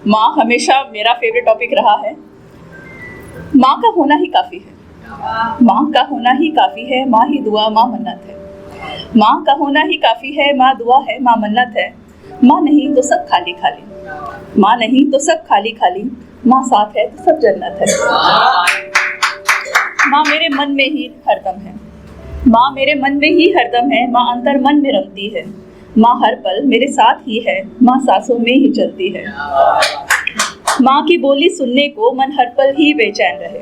माँ हमेशा मेरा फेवरेट टॉपिक रहा है। माँ का होना ही काफ़ी है, माँ का होना ही काफ़ी है, माँ ही दुआ माँ मन्नत है। माँ का होना ही काफ़ी है, माँ दुआ है माँ मन्नत है। माँ नहीं तो सब खाली खाली, माँ नहीं तो सब खाली खाली, माँ साथ है तो सब जन्नत है। माँ मेरे मन में ही हरदम है, माँ मेरे मन में ही हरदम है, माँ अंतर मन में रमती है। माँ हर पल मेरे साथ ही है, माँ सांसों में ही चलती है। माँ की बोली सुनने को मन हर पल ही बेचैन रहे,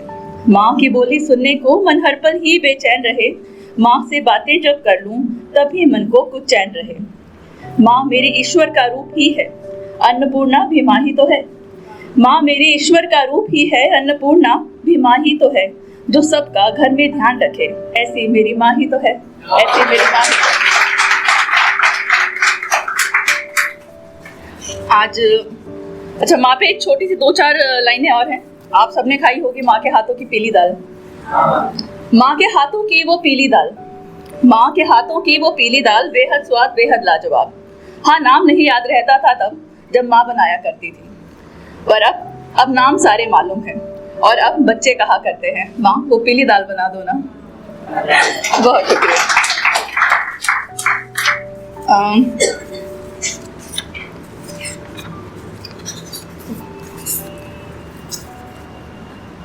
माँ की बोली सुनने को मन हर पल ही बेचैन रहे। माँ से बातें जब कर लूं तभी मन को कुछ चैन रहे। माँ मेरे ईश्वर का रूप ही है, अन्नपूर्णा भी माँ ही तो है। माँ मेरे ईश्वर का रूप ही है, अन्नपूर्णा भी माँ ही तो है। जो सबका घर में ध्यान रखे, ऐसी मेरी माँ ही तो है, ऐसी मेरी माँ ही तो है। आज अच्छा, माँ पे एक छोटी सी 2-4 लाइनें और हैं। आप सबने खाई होगी माँ के हाथों की पीली दाल। माँ के हाथों की वो पीली दाल, माँ के हाथों की वो पीली दाल, बेहद स्वाद बेहद लाजवाब। हाँ, नाम नहीं याद रहता था तब जब माँ बनाया करती थी, पर अब नाम सारे मालूम है। और अब बच्चे कहा करते हैं, माँ वो पीली दाल बना दो ना। बहुत शुक्रिया।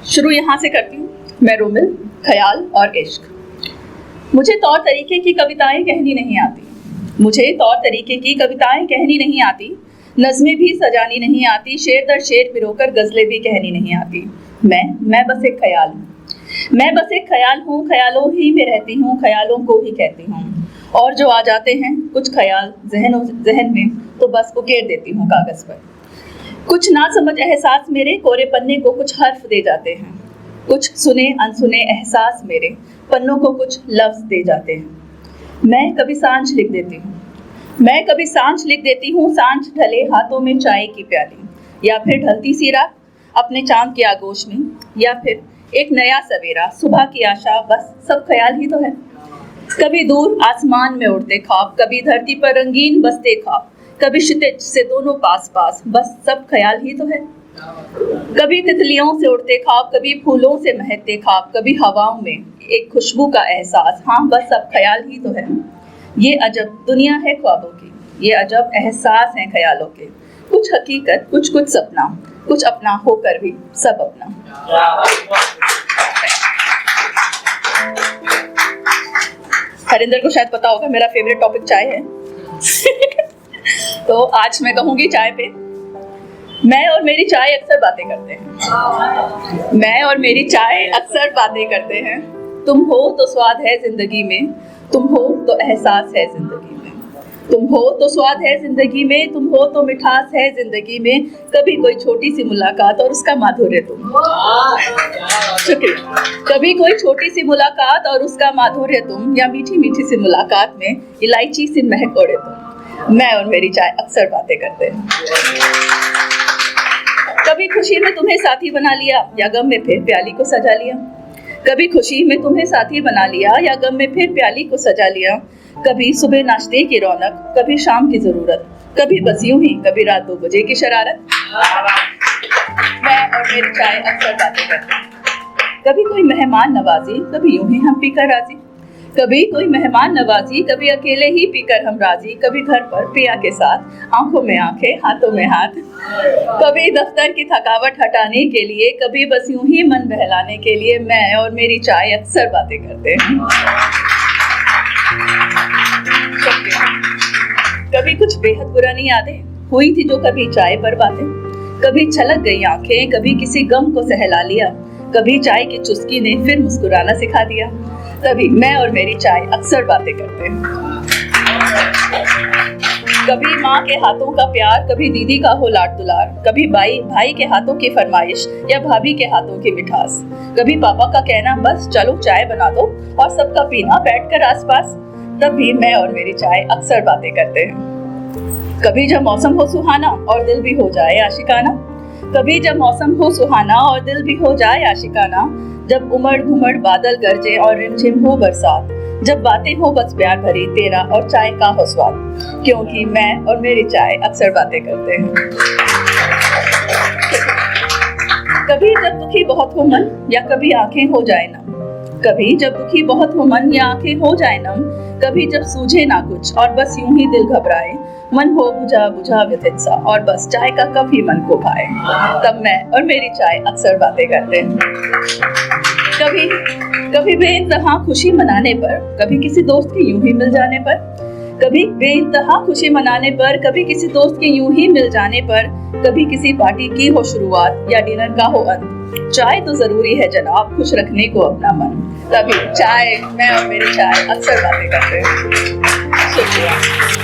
शुरू यहाँ से करती हूँ। मैं रोमिल, ख्याल और इश्क। मुझे तौर तरीके की कविताएं कहनी नहीं आती, मुझे तौर तरीके की कविताएं कहनी नहीं आती, नज़में भी सजानी नहीं आती, शेर दर शेर पिरोकर गज़लें भी कहनी नहीं आती। मैं बस एक ख्याल हूँ, मैं बस एक ख्याल हूँ, ख्यालों ही में रहती हूँ, ख्यालों को ही कहती हूँ। और जो आ जाते हैं कुछ ख्याल जहन में, तो बस उकेर देती हूँ कागज़ पर। कुछ ना समझ एहसास मेरे कोरे पन्ने को कुछ हर्फ दे जाते हैं, कुछ सुने अनसुने एहसास मेरे पन्नों को कुछ लफ्ज़ दे जाते हैं। मैं कभी सांझ लिख देती हूँ, मैं कभी सांझ लिख देती हूँ, सांझ ढले हाथों में चाय की प्याली, या फिर ढलती सी रात अपने चांद की आगोश में, या फिर एक नया सवेरा सुबह की आशा, बस सब ख्याल ही तो है। कभी दूर आसमान में उड़ते ख्वाब, कभी धरती पर रंगीन बसते ख्वाब, कभी क्षितिज से दोनों पास पास, बस सब ख्याल ही तो है। कभी तितलियों से उड़ते ख्वाब, कभी फूलों से महकते ख्वाब, कभी हवाओं में एक खुशबू का एहसास, हाँ बस सब ख्याल ही तो है। ये अजब दुनिया है ख्वाबों की, ये अजब एहसास हैं ख्यालों के, कुछ हकीकत कुछ सपना, कुछ अपना होकर भी सब अपना। हरिंदर को शायद पता होगा मेरा फेवरेट टॉपिक चाय है। तो आज मैं कहूँगी चाय पे। मैं और मेरी चाय अक्सर बातें करते हैं, मैं और मेरी चाय अक्सर बातें करते हैं। तुम हो तो स्वाद है जिंदगी में, तुम हो तो एहसास है जिंदगी में, तुम हो तो स्वाद है जिंदगी में, तुम हो तो मिठास है जिंदगी में। कभी कोई छोटी सी मुलाकात और उसका माधुर्य तुम। शुक्रिया। कभी कोई छोटी सी मुलाकात और उसका माधुर्य तुम, या मीठी मीठी सी मुलाकात में इलायची सी महक ओढ़े तुम। मैं और मेरी चाय अक्सर बातें करते हैं। कभी खुशी में तुम्हें साथी बना लिया, या गम में फिर प्याली को सजा लिया। कभी खुशी में तुम्हें साथी बना लिया, या गम में फिर प्याली को सजा लिया। कभी सुबह नाश्ते की रौनक, कभी शाम की जरूरत, कभी बस यूं ही, कभी रात 2 बजे की शरारत। मैं और मेरी चाय अक्सर बातें करते हैं। कभी कोई मेहमान नवाजी, कभी यूं ही हम पीकर राजी, कभी कोई मेहमान नवाजी, कभी अकेले ही पीकर हम राजी। कभी घर पर पिया के साथ, आंखों में आंखें हाथों में हाथ, कभी दफ्तर की थकावट हटाने के लिए, कभी बस यूं ही मन बहलाने के लिए। मैं और मेरी चाय अक्सर बातें करते हैं। कभी कुछ बेहद पुरानी यादें हुई थी जो कभी चाय पर बातें, कभी छलक गई आंखें, कभी किसी गम को सहला लिया, कभी चाय की चुस्की ने फिर मुस्कुराना सिखा दिया। तभी मैं और मेरी चाय अक्सर बातें करते हैं। कभी माँ के हाथों का प्यार, कभी दीदी का हो लाड दुलार, कभी भाई के हाथों की फरमाइश, या भाभी के हाथों की मिठास, कभी पापा का कहना बस चलो चाय बना दो, और सबका पीना बैठकर आसपास। तभी मैं और मेरी चाय अक्सर बातें करते हैं। कभी जब मौसम हो सुहाना और दिल भी हो जाए आशिकाना, कभी जब मौसम हो सुहाना और दिल भी हो जाए आशिकाना, जब उमड़ घुमड़ बादल गरजे और रिमझिम हो बरसात, जब बातें हो बस प्यार भरी तेरा और चाय का हो स्वाद, क्योंकि मैं और मेरी चाय अक्सर बातें करते हैं। कभी जब दुखी बहुत हो मन या कभी आंखें हो जाए नम, कभी जब दुखी बहुत हो मन या आंखें हो जाए नम, कभी जब सूझे ना कुछ और बस यूं ही दिल घबराए, मन हो बुझा बुझा व्यथित सा और बस चाय का कप ही मन को भाए, तब मैं और मेरी चाय अक्सर बातें करते हैं। कभी कभी बेइंतहा खुशी मनाने पर, कभी किसी दोस्त के यूं ही मिल जाने पर, कभी बेइंतहा खुशी मनाने पर, कभी किसी दोस्त के यूं ही मिल जाने पर, कभी किसी पार्टी की हो शुरुआत या डिनर का हो अंत, चाय तो जरूरी है जनाब खुश रखने को अपना मन। तभी चाय, मैं और मेरी चाय अक्सर बातें करते हैं। शुक्रिया।